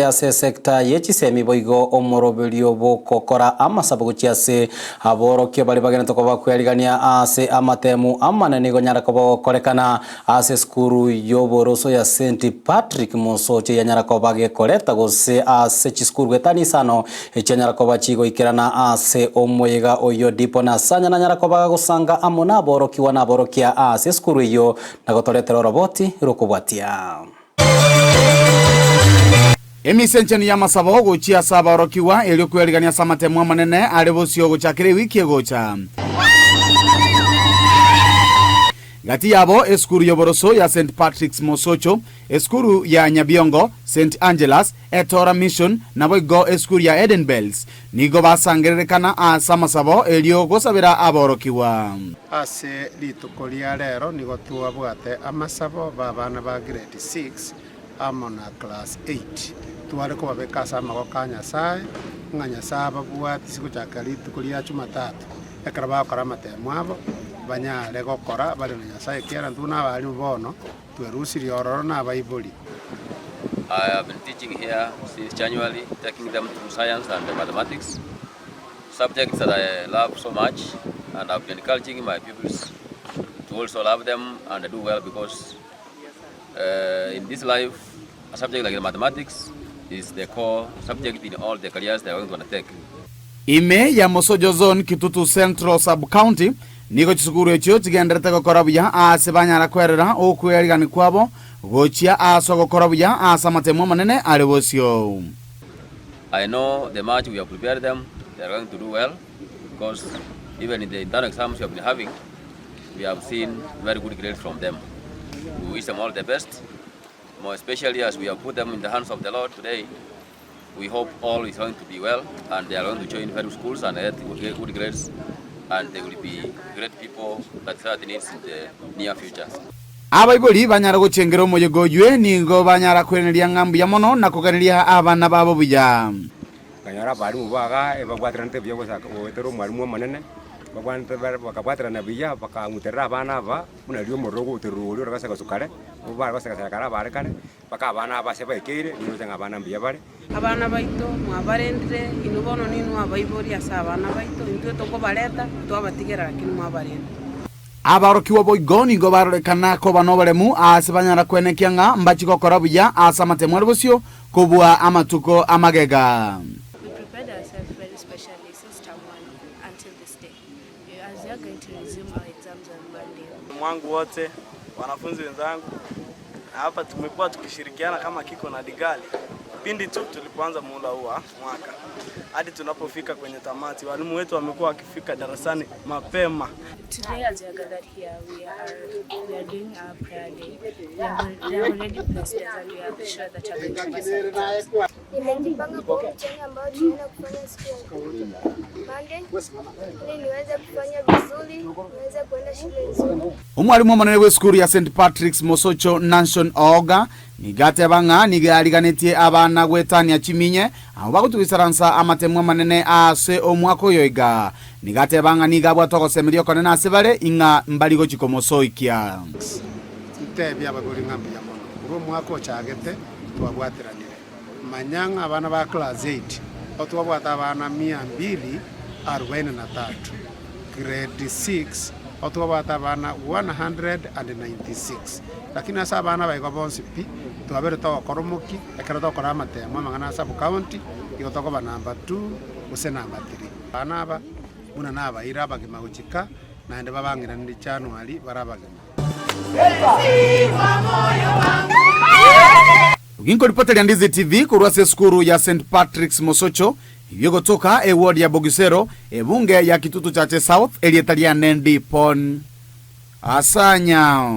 Ase sekta yechisemi boigo omoroberio bokokora amasabo guchiase aborokia bali bagene tokoba kwerigania ase amatemu amanene gonyara kobo korekana ase skuru yoboroso ya St Patrick Mosoche yanyara koba gekoreta gose ase chiskuru getani sano echenyara koba chigo ikirana ase omoyega oyo dipo na sanya nanyara koba gusanga amona boroki wana borokia ase skuru yo nagotoretero roboti rokubwatia Emisencheni ya masabo guchia saba rokiwa elio kwerigania samatemu manene alebosio guchakire wiki gocha. Gati yabo eskuru yoboroso ya St Patrick's Mosocho, eskuru ya Nyabiongo, St Angelas, Etora Mission, na boigo eskuru ya Eden Bells. Nigo basangerekana asa masabo elio gosabira aborokiwa. Ase litukolia lero nigo tuwabwate amasabo babana ba grade 6 amona class 8. Tuwale ko babeka sama ko kanya sai nganya saba buati siku chakalito kulia Jumatatu ekraba karamate mwabo banya lego kora bali nya sai kera nduna bali bono twerusi riororo na baibuli. I have been teaching here since January, taking them through science and mathematics, subjects that I love so much, and I've been encouraging my pupils to also love them and do well, because in this life a subject like mathematics is the core subject in all the careers they are going to undertake. Ime ya Mosojo Zone Kitutu Central Sub-County niko chisukuru echo tigendete gokorabuya ase banyara kwerera okwerigani kwabo gochia aso gokorabuya asa matemu manene alebosio. I know the match we have prepared them, they are going to do well, because even in the internal exams we have been having, we have seen very good grades from them. We wish them all the best. More especially as we have put them in the hands of the Lord today, we hope all is going to be well, and they are going to join very schools and get good grades, and they will be great people that society needs in the near future. Abaibuli banyara guchengera omoyego ywe ningo banyara kweneria ngambu ya mono na kuganiria abana babo buya. Banyara bari mubaga ebagwatrante byo gotero mwarimu manene bagwante bakabwatra na biya bakamutera abana ba munalio morogo uteruro ragasa gasukare ubara gasaka kara bare kare bakabana ba seba ikire nizo ngabana mbiya bare abana baito mwabarendire inubono ninu abaibori asabana baito intwe toko bareta twabatigera kinu mwabarenda abarokiwa boigoni ngo barorekana ko bano baremu asebanyara kwenekianga mbachiko korabuya asa matemu alebosio kubwa amatuko amagega. Mwangu wote wanafunzi wenzangu hapa tumekuwa tukishirikiana kama kiko na digali pindi tu tulipoanza muhula huu mwaka hadi tunapofika kwenye tamati. Walimu wetu wamekuwa wakifika darasani mapema. Today as we are gathered here, we are doing our prayer day. We are already blessed and we are sure that we are going to be. Nimejipanga kwa mtihani ambao tunaenda kufanya siku ya Monday ili niweze kufanya vizuri, niweze kwenda shule nzuri. Umwalimu manene we skuru ya St Patrick's Mosocho Nation Oga nigate banga nigaliganetie abana gwetania chiminye abo bagutugisaransa amatemu manene ase omwako yoiga nigate banga nigabwa togosemerio konena ase bare inga mbaligo chikomosoikia Tebya bagori ngambi ya mono uro mwako chagete twabwateranire manyanga abana ba class 8 otwabwata abana 243 grade 6 otwabwata abana 196 lakini asa abana baiko bonsi pi twabere to koromoki ekero to kora matemo mangana sub county iyo to ko number 2 use number 3 bana aba muna naba iraba kimaguchika na ende babangira ndi January barabagema. Uginko ripota ya Ndizi TV kurwase skuru ya St Patrick's Mosocho hivyo toka ward ya Bogisero bunge ya Kitutu Chache South elietalia Nendi Pon Asanya.